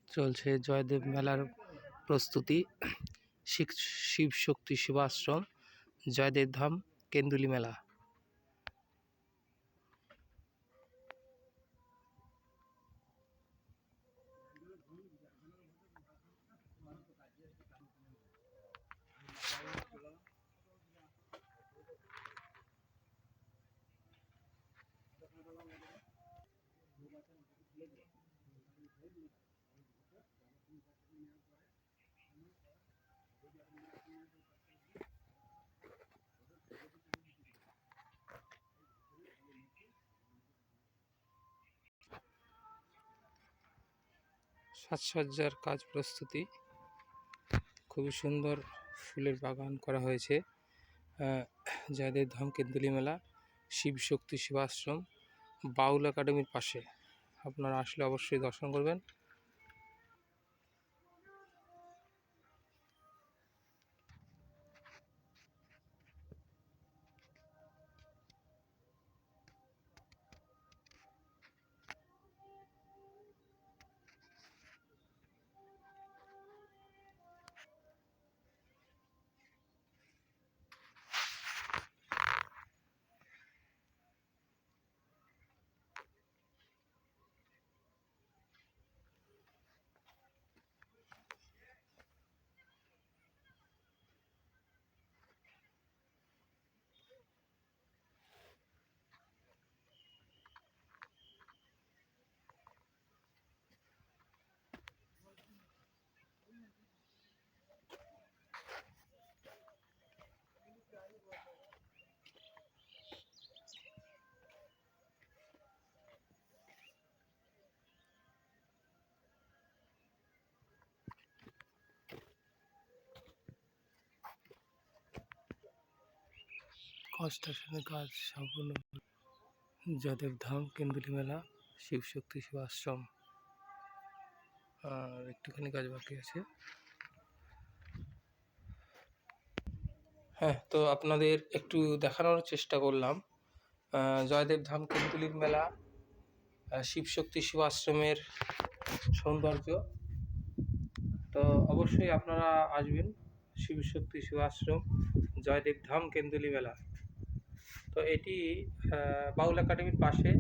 চলছে জয়দেব মেলার প্রস্তুতি। শিব শক্তি সেবাশ্রম, জয়দেব ধাম, কেন্দুলি মেলা। সাজসজ্জার কাজ প্রস্তুতি, খুবই সুন্দর ফুলের বাগান করা হয়েছে। জয়দেব ধাম কেন্দুলি মেলা, শিব শক্তি সেবাশ্রম, বাউল একাডেমির পাশে। আপনারা আসলে অবশ্যই দর্শন করবেন। কনস্ট্রাকশনের কাজ সম্পূর্ণ। জয়দেব ধাম কেন্দুলি মেলা, শিব শক্তি সেবাশ্রম, আর একটুখানি কাজ বাকি আছে। হ্যাঁ, তো আপনাদের একটু দেখানোর চেষ্টা করলাম জয়দেব ধাম কেন্দুলির মেলা, শিব শক্তি সেবাশ্রমের সৌন্দর্য। তো অবশ্যই আপনারা আসবেন শিব শক্তি সেবাশ্রম, জয়দেব ধাম কেন্দুলি মেলা। তো এটি বাউল একাডেমির পাশে।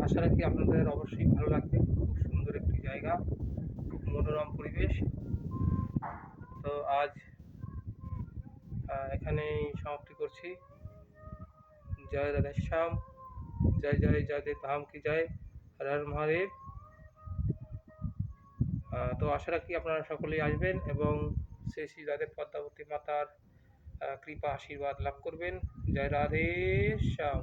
আশা রাখি আপনাদের অবশ্যই ভালো লাগবে। খুব সুন্দর একটি জায়গা, খুব মনোরম পরিবেশ। তো আজ এখানেই সমাপ্তি করছি। জয় রাধেশ্যাম, জয় জয় জয়দেব ধাম কি জয়, হর হর মহাদেব। তো আশা রাখি আপনারা সকলেই আসবেন এবং শ্রী শ্রী রাধে পদ্মাবতী মাতার কৃপা আশীর্বাদ লাভ করবেন। জয় রাধেশ্যাম।